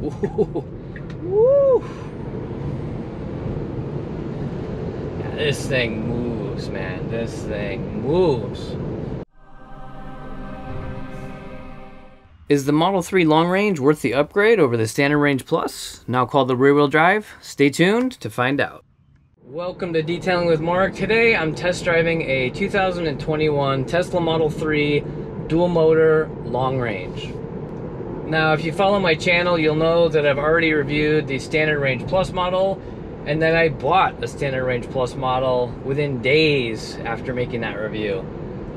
Woo! Woo! Yeah, this thing moves, man. This thing moves. Is the Model 3 long range worth the upgrade over the Standard Range Plus, now called the rear-wheel drive? Stay tuned to find out. Welcome to Detailing with Mark. Today I'm test driving a 2021 Tesla Model 3 dual motor long range. Now, if you follow my channel, you'll know that I've already reviewed the Standard Range Plus model, and then I bought a Standard Range Plus model within days after making that review.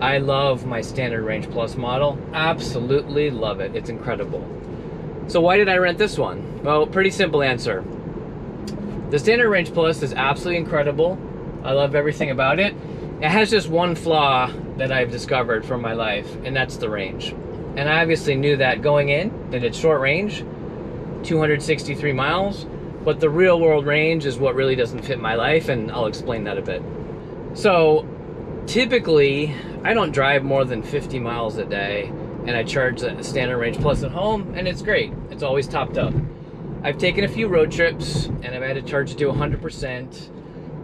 I love my Standard Range Plus model. Absolutely love it. It's incredible. So why did I rent this one? Well, pretty simple answer. The Standard Range Plus is absolutely incredible. I love everything about it. It has just one flaw that I've discovered from my life, and that's the range. And I obviously knew that going in, that it's short range, 263 miles, but the real world range is what really doesn't fit my life, and I'll explain that a bit. So typically, I don't drive more than 50 miles a day, and I charge the Standard Range Plus at home, and it's great. It's always topped up. I've taken a few road trips, and I've had to charge it to 100%,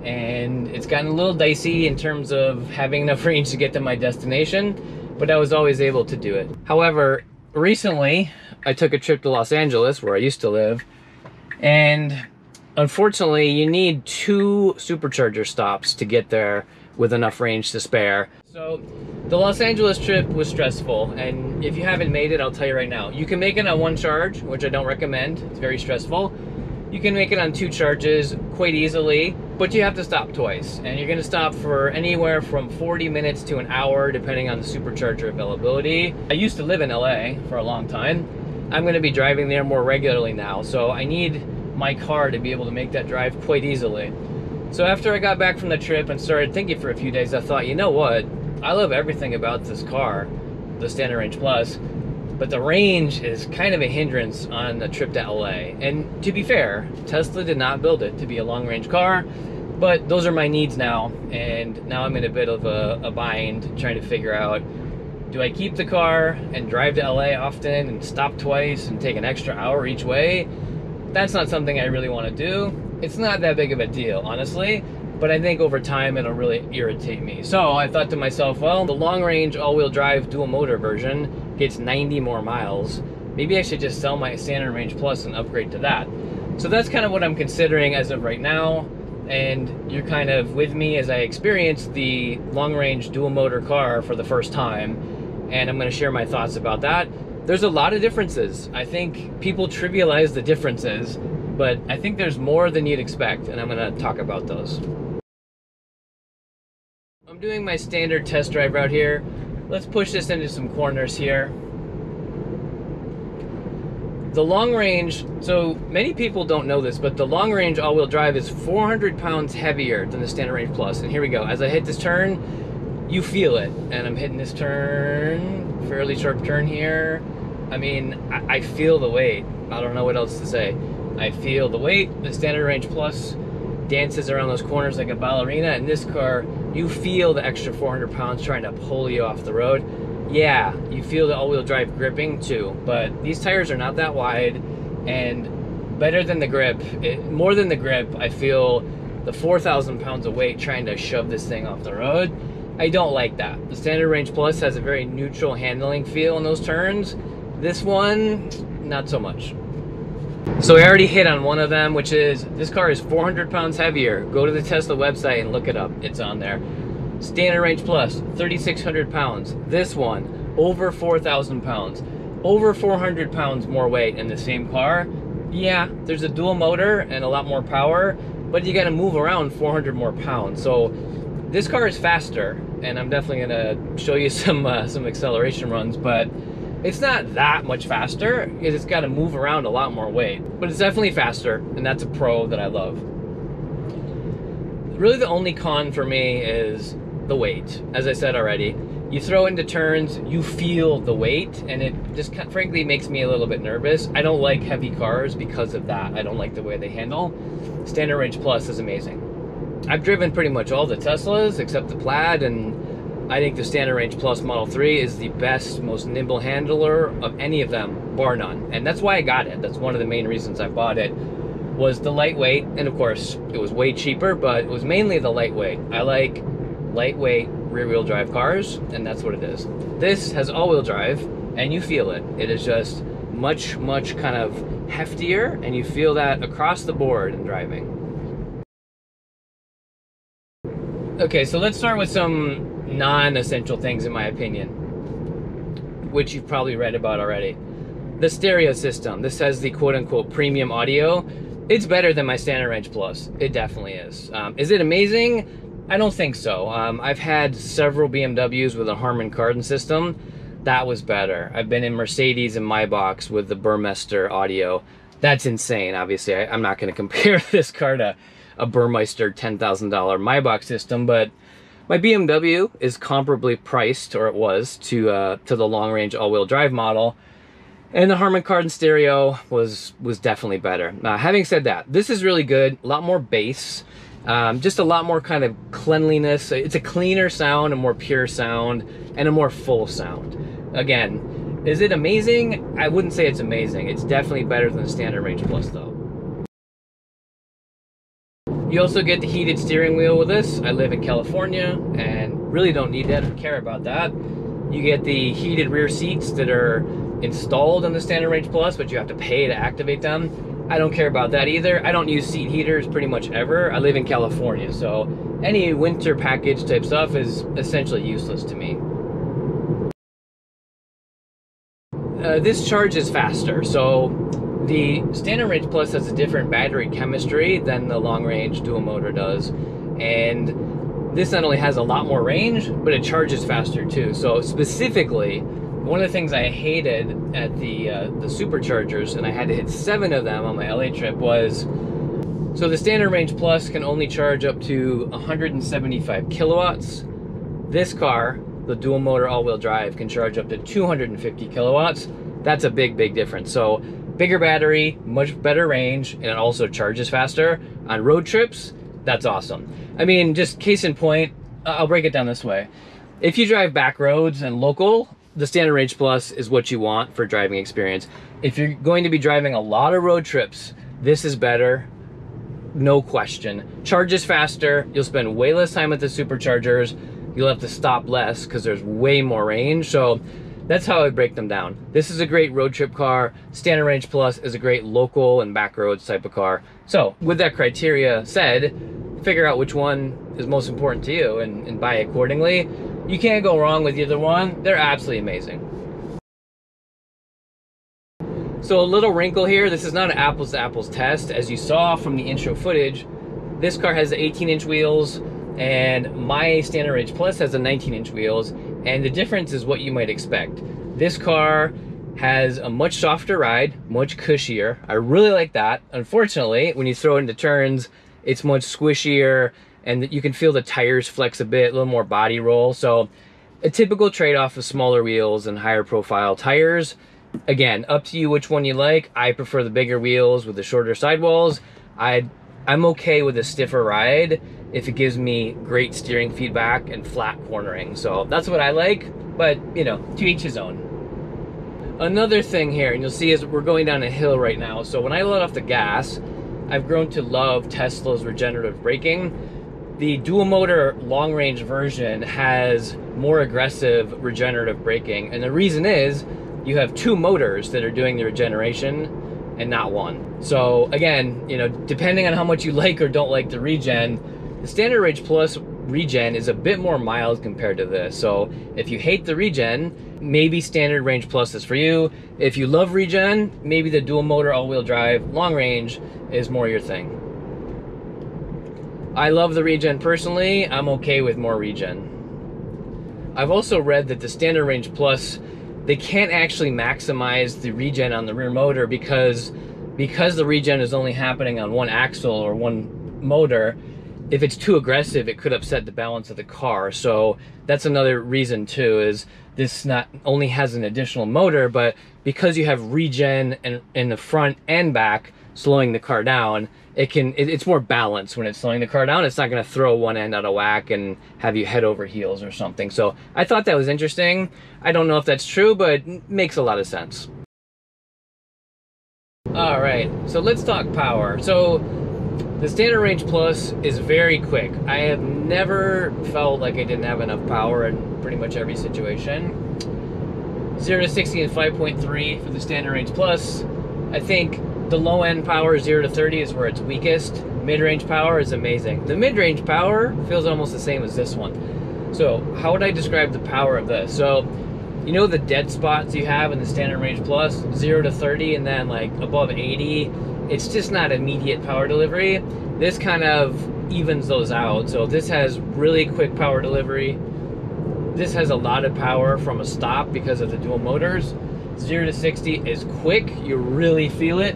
and it's gotten a little dicey in terms of having enough range to get to my destination, but I was always able to do it. However, recently, I took a trip to Los Angeles, where I used to live, and unfortunately, you need 2 supercharger stops to get there with enough range to spare. So the Los Angeles trip was stressful, and if you haven't made it, I'll tell you right now, you can make it on 1 charge, which I don't recommend. It's very stressful. You can make it on 2 charges quite easily, but you have to stop twice, and you're going to stop for anywhere from 40 minutes to an hour depending on the supercharger availability. I used to live in LA for a long time. I'm going to be driving there more regularly now, so I need my car to be able to make that drive quite easily. So after I got back from the trip and started thinking for a few days, I thought, you know what? I love everything about this car, the Standard Range Plus, but the range is kind of a hindrance on the trip to LA. And to be fair, Tesla did not build it to be a long-range car, but those are my needs now, and now I'm in a bit of a bind trying to figure out, do I keep the car and drive to LA often and stop twice and take an extra hour each way? That's not something I really want to do. It's not that big of a deal, honestly, but I think over time it'll really irritate me. So I thought to myself, well, the long-range all-wheel drive dual motor version gets 90 more miles. Maybe I should just sell my Standard Range Plus and upgrade to that. So that's kind of what I'm considering as of right now, and you're kind of with me as I experience the long-range dual motor car for the first time, and I'm going to share my thoughts about that. There's a lot of differences. I think people trivialize the differences, but I think there's more than you'd expect, and I'm going to talk about those. I'm doing my standard test drive route here. Let's push this into some corners here. The long range, so many people don't know this, but the long range all-wheel drive is 400 pounds heavier than the Standard Range Plus. And here we go. As I hit this turn, you feel it. And I'm hitting this turn, fairly sharp turn here. I mean, I feel the weight. I don't know what else to say. I feel the weight. The Standard Range Plus dances around those corners like a ballerina. In this car, you feel the extra 400 pounds trying to pull you off the road. Yeah, you feel the all-wheel drive gripping too, but these tires are not that wide, and better than the grip, more than the grip, I feel the 4,000 pounds of weight trying to shove this thing off the road. I don't like that. The Standard Range Plus has a very neutral handling feel in those turns. This one, not so much. So I already hit on one of them, which is this car is 400 pounds heavier. Go to the Tesla website and look it up. It's on there. Standard Range Plus, 3,600 pounds. This one, over 4,000 pounds. Over 400 pounds more weight in the same car. Yeah, there's a dual motor and a lot more power, but you gotta move around 400 more pounds. So this car is faster, and I'm definitely gonna show you some acceleration runs, but it's not that much faster because it's got to move around a lot more weight, but it's definitely faster, and that's a pro that I love. Really the only con for me is the weight. As I said already, you throw into turns, you feel the weight, and it just frankly makes me a little bit nervous. I don't like heavy cars because of that. I don't like the way they handle. Standard Range Plus is amazing. I've driven pretty much all the Teslas except the Plaid, and I think the Standard Range Plus Model 3 is the best, most nimble handler of any of them, bar none. And that's why I got it. That's one of the main reasons I bought it, was the lightweight. And of course, it was way cheaper, but it was mainly the lightweight. I like lightweight rear-wheel drive cars, and that's what it is. This has all-wheel drive, and you feel it. It is just much kind of heftier, and you feel that across the board in driving. Okay, so let's start with some non-essential things in my opinion, which you've probably read about already. The stereo system. This has the quote-unquote premium audio. It's better than my Standard Range Plus. It definitely is. Is it amazing? I don't think so. I've had several BMWs with a Harman Kardon system. That was better. I've been in Mercedes and Maybachs with the Burmester audio. That's insane, obviously. I'm not going to compare this car to a Burmeister $10,000 Maybach system, but my BMW is comparably priced, or it was, to the long-range all-wheel drive model, and the Harman Kardon stereo was definitely better. Having said that, this is really good. A lot more bass, just a lot more kind of cleanliness. It's a cleaner sound, a more pure sound, and a more full sound. Again, is it amazing? I wouldn't say it's amazing. It's definitely better than the Standard Range Plus, though. You also get the heated steering wheel with this. I live in California and really don't need that or care about that. You get the heated rear seats that are installed in the Standard Range Plus, but you have to pay to activate them. I don't care about that either. I don't use seat heaters pretty much ever. I live in California, so any winter package type stuff is essentially useless to me. This charges faster, so the Standard Range Plus has a different battery chemistry than the long range dual motor does, and this not only has a lot more range, but it charges faster too. So specifically, one of the things I hated at the superchargers, and I had to hit 7 of them on my LA trip, was so the Standard Range Plus can only charge up to 175 kilowatts. This car, the dual motor all-wheel drive, can charge up to 250 kilowatts. That's a big difference. So bigger battery, much better range, and it also charges faster. On road trips, that's awesome. I mean, just case in point, I'll break it down this way. If you drive back roads and local, the Standard Range Plus is what you want for driving experience. If you're going to be driving a lot of road trips, this is better, no question. Charges faster, you'll spend way less time at the superchargers, you'll have to stop less because there's way more range. So that's how I break them down. This is a great road trip car. Standard Range Plus is a great local and back roads type of car. So with that criteria said, figure out which one is most important to you and buy accordingly. You can't go wrong with either one. They're absolutely amazing. So a little wrinkle here. This is not an apples to apples test. As you saw from the intro footage, this car has the 18-inch wheels, and my Standard Range Plus has the 19-inch wheels, and the difference is what you might expect. This car has a much softer ride, much cushier. I really like that. Unfortunately, when you throw it into turns, it's much squishier, and you can feel the tires flex a bit, a little more body roll. So a typical trade-off of smaller wheels and higher profile tires. Again, up to you which one you like. I prefer the bigger wheels with the shorter sidewalls. I'm okay with a stiffer ride if it gives me great steering feedback and flat cornering. So that's what I like, but you know, to each his own. Another thing here, and you'll see as we're going down a hill right now, so when I let off the gas, I've grown to love Tesla's regenerative braking. The dual motor long range version has more aggressive regenerative braking, and the reason is you have 2 motors that are doing the regeneration and not one. So again, you know, depending on how much you like or don't like the regen, the Standard Range Plus regen is a bit more mild compared to this. So if you hate the regen, maybe Standard Range Plus is for you. If you love regen, maybe the dual motor all-wheel drive long range is more your thing. I love the regen personally. I'm okay with more regen. I've also read that the Standard Range Plus, they can't actually maximize the regen on the rear motor because the regen is only happening on one axle or one motor. If it's too aggressive, it could upset the balance of the car. So that's another reason too, is this not only has an additional motor, but because you have regen in the front and back slowing the car down, it's more balanced when it's slowing the car down. It's not going to throw one end out of whack and have you head over heels or something. So I thought that was interesting. I don't know if that's true, but it makes a lot of sense. All right, so let's talk power. So the Standard Range Plus is very quick. I have never felt like I didn't have enough power in pretty much every situation. 0 to 60 in 5.3 for the Standard Range Plus. I think the low end power, 0 to 30, is where it's weakest. Mid-range power is amazing. The mid-range power feels almost the same as this one. So how would I describe the power of this? So, you know the dead spots you have in the Standard Range Plus, 0 to 30, and then like above 80, it's just not immediate power delivery. This kind of evens those out. So this has really quick power delivery. This has a lot of power from a stop because of the dual motors. 0 to 60 is quick, you really feel it.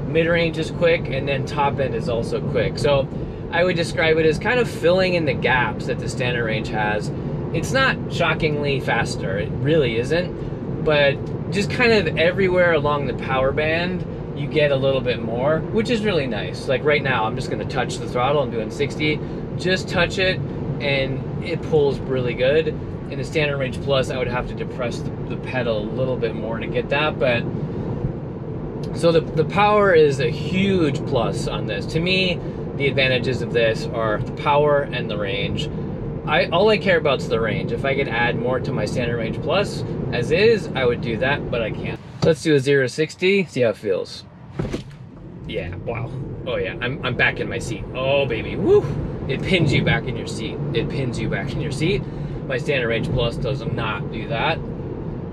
Mid-range is quick, and then top end is also quick. So I would describe it as kind of filling in the gaps that the Standard Range has. It's not shockingly faster, it really isn't, but just kind of everywhere along the power band, you get a little bit more, which is really nice. Like right now, I'm just gonna touch the throttle, I'm doing 60, just touch it, and it pulls really good. In the Standard Range Plus, I would have to depress the pedal a little bit more to get that, but so the power is a huge plus on this. To me, the advantages of this are the power and the range. All I care about is the range. If I could add more to my Standard Range Plus as is, I would do that, but I can't. So let's do a 0 to 60, see how it feels. Yeah, wow. Oh yeah, I'm back in my seat. Oh baby, woo! It pins you back in your seat. It pins you back in your seat. My Standard Range Plus does not do that.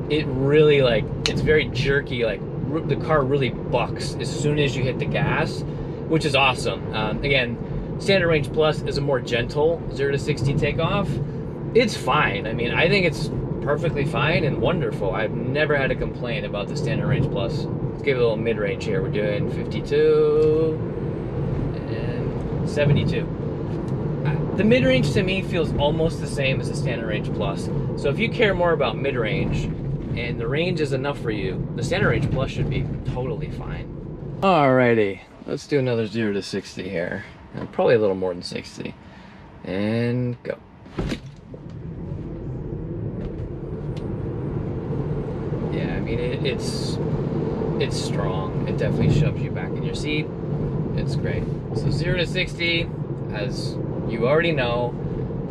It really, like, it's very jerky, like the car really bucks as soon as you hit the gas, which is awesome. Again, Standard Range Plus is a more gentle 0 to 60 takeoff. It's fine. I mean, I think it's perfectly fine and wonderful. I've never had a complaint about the Standard Range Plus. Let's give it a little mid-range here. We're doing 52 and 72. The mid-range to me feels almost the same as the Standard Range Plus. So if you care more about mid-range and the range is enough for you, the Standard Range Plus should be totally fine. Alrighty, let's do another 0 to 60 here. And probably a little more than 60. And go. Yeah, I mean, it's strong. It definitely shoves you back in your seat. It's great. So 0 to 60, as you already know,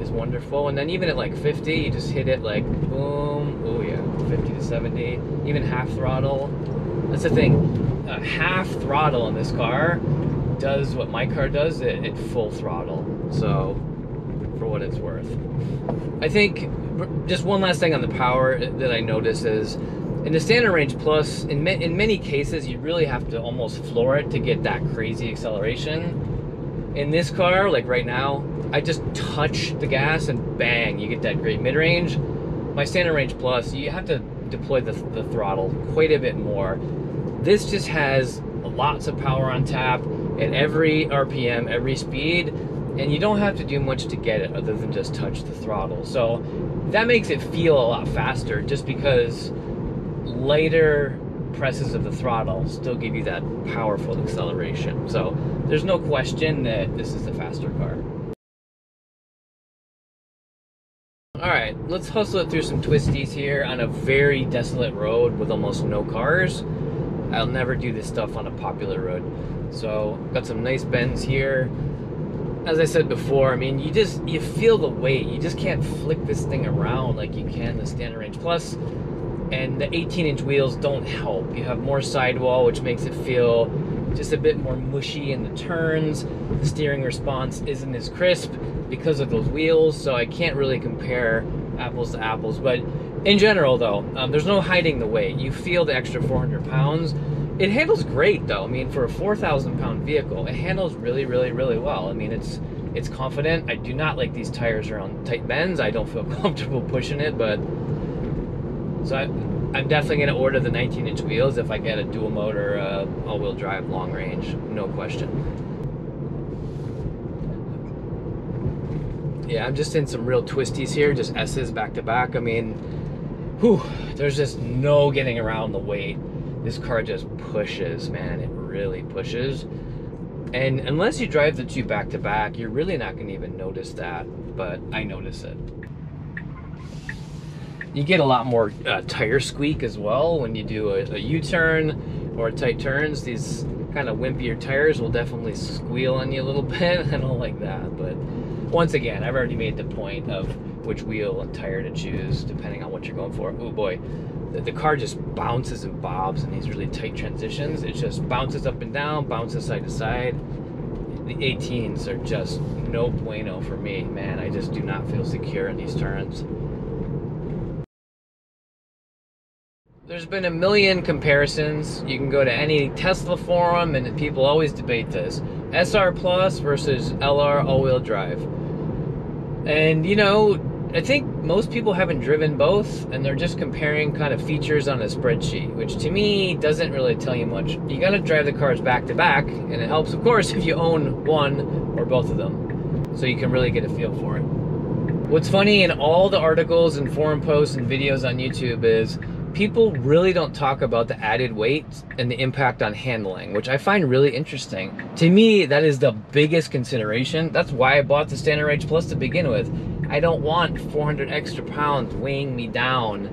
is wonderful. And then even at like 50, you just hit it like boom. Oh yeah, 50 to 70, even half throttle. That's the thing. Half throttle in this car does what my car does at full throttle. So for what it's worth. I think just one last thing on the power that I notice is in the Standard Range Plus, in many cases, you really have to almost floor it to get that crazy acceleration. In this car, like right now, I just touch the gas and bang, you get that great mid-range. My Standard Range Plus, you have to deploy the throttle quite a bit more. This just has lots of power on tap at every RPM, every speed, and you don't have to do much to get it other than just touch the throttle. So that makes it feel a lot faster just because lighter presses of the throttle still give you that powerful acceleration. So there's no question that this is the faster car. All right, let's hustle it through some twisties here on a very desolate road with almost no cars. I'll never do this stuff on a popular road. So got some nice bends here. As I said before, I mean, you feel the weight. You just can't flick this thing around like you can the Standard Range Plus. And the 18-inch wheels don't help. You have more sidewall, which makes it feel just a bit more mushy in the turns. The steering response isn't as crisp because of those wheels, so I can't really compare apples to apples. But in general, though, there's no hiding the weight. You feel the extra 400 pounds. It handles great, though. I mean, for a 4,000-pound vehicle, it handles really, really, really well. I mean, it's confident. I do not like these tires around tight bends. I don't feel comfortable pushing it, but so I'm definitely going to order the 19-inch wheels if I get a dual motor all-wheel drive long range, no question. Yeah, I'm just in some real twisties here, just S's back to back. I mean, Whew, there's just no getting around the weight. This car just pushes, man. It really pushes. And unless you drive the two back to back, you're really not going to even notice that. But I notice it. You get a lot more tire squeak as well when you do a U-turn or tight turns. These kind of wimpier tires will definitely squeal on you a little bit. I don't like that. But once again, I've already made the point of which wheel and tire to choose depending on what you're going for. Oh boy, the car just bounces and bobs in these really tight transitions. It just bounces up and down, bounces side to side. The 18s are just no bueno for me, man. I just do not feel secure in these turns. There's been a million comparisons. You can go to any Tesla forum and people always debate this. SR Plus versus LR all-wheel drive. And you know, I think most people haven't driven both and they're just comparing kind of features on a spreadsheet, which to me doesn't really tell you much. You gotta drive the cars back to back, and it helps of course if you own one or both of them, so you can really get a feel for it. What's funny in all the articles and forum posts and videos on YouTube is people really don't talk about the added weight and the impact on handling, which I find really interesting. To me, that is the biggest consideration. That's why I bought the Standard Range Plus to begin with. I don't want 400 extra pounds weighing me down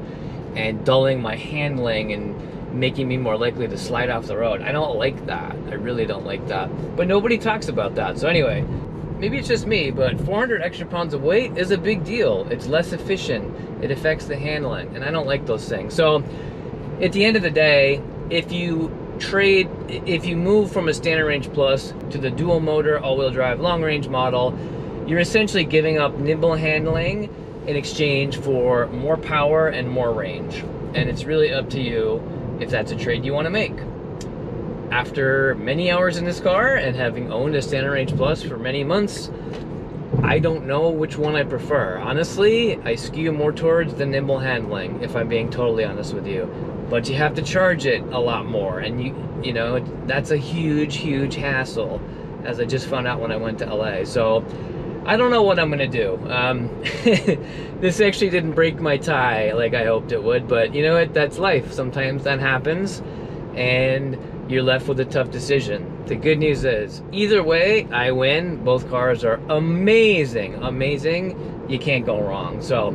and dulling my handling and making me more likely to slide off the road. I don't like that. I really don't like that. But nobody talks about that. So anyway, maybe it's just me, but 400 extra pounds of weight is a big deal. It's less efficient. It affects the handling, and I don't like those things. So at the end of the day, if you move from a Standard Range Plus to the dual motor all-wheel drive long range model, you're essentially giving up nimble handling in exchange for more power and more range. And it's really up to you if that's a trade you want to make. After many hours in this car and having owned a Standard Range Plus for many months, I don't know which one I prefer. Honestly, I skew more towards the nimble handling, if I'm being totally honest with you. But you have to charge it a lot more, and you know, that's a huge, huge hassle, as I just found out when I went to LA. So I don't know what I'm gonna do. This actually didn't break my tie like I hoped it would, but you know what, that's life. Sometimes that happens, and you're left with a tough decision. The good news is, either way, I win. Both cars are amazing, amazing. You can't go wrong. So,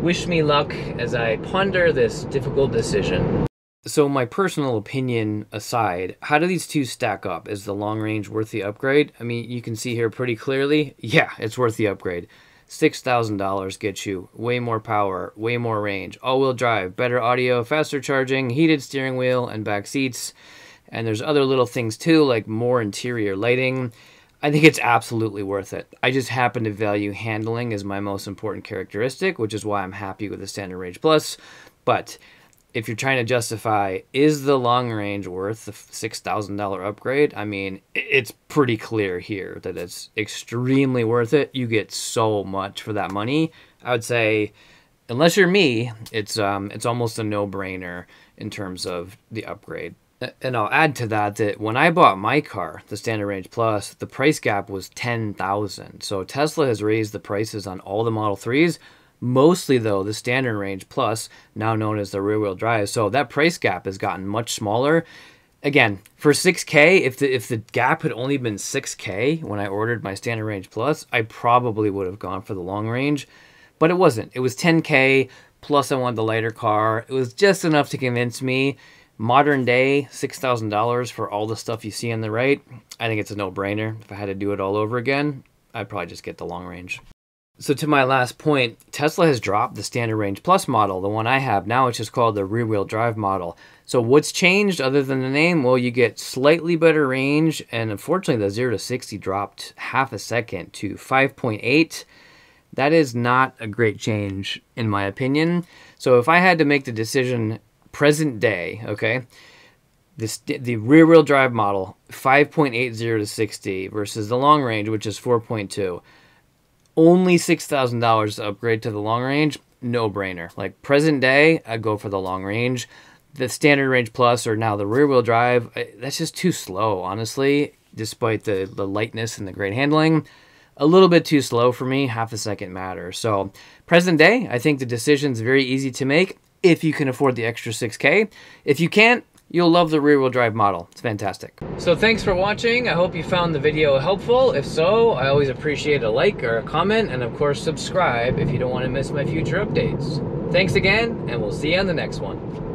wish me luck as I ponder this difficult decision. So my personal opinion aside, how do these two stack up? Is the long range worth the upgrade? I mean, you can see here pretty clearly, yeah, it's worth the upgrade. $6,000 gets you way more power, way more range, all-wheel drive, better audio, faster charging, heated steering wheel and back seats. And there's other little things too, like more interior lighting. I think it's absolutely worth it. I just happen to value handling as my most important characteristic, which is why I'm happy with the Standard Range Plus. But if you're trying to justify, is the long range worth the $6,000 upgrade? I mean, it's pretty clear here that it's extremely worth it. You get so much for that money. I would say, unless you're me, it's almost a no-brainer in terms of the upgrade. And I'll add to that that when I bought my car, the Standard Range Plus, the price gap was $10,000. So Tesla has raised the prices on all the Model 3s, mostly though the Standard Range Plus, now known as the rear-wheel drive. So that price gap has gotten much smaller. Again, for $6K, if the gap had only been $6K when I ordered my Standard Range Plus, I probably would have gone for the long range, but it wasn't. It was $10K, plus I wanted the lighter car. It was just enough to convince me. Modern day, $6,000 for all the stuff you see on the right, I think it's a no-brainer. If I had to do it all over again, I'd probably just get the long range. So to my last point, Tesla has dropped the Standard Range Plus model, the one I have. Now it's just called the rear-wheel drive model. So what's changed other than the name? Well, you get slightly better range, and unfortunately the 0 to 60 dropped half a second to 5.8. That is not a great change in my opinion. So if I had to make the decision present day, okay, the rear-wheel drive model, 5.80 to 60 versus the long range, which is 4.2. Only $6,000 to upgrade to the long range, no-brainer. Like present day, I'd go for the long range. The Standard Range Plus or now the rear-wheel drive, that's just too slow, honestly, despite the lightness and the great handling. A little bit too slow for me, half a second matter. So present day, I think the decision's very easy to make. if you can afford the extra $6K. If you can't, you'll love the rear-wheel drive model. It's fantastic. So thanks for watching. I hope you found the video helpful. If so, I always appreciate a like or a comment, and of course subscribe if you don't want to miss my future updates. Thanks again, and we'll see you on the next one.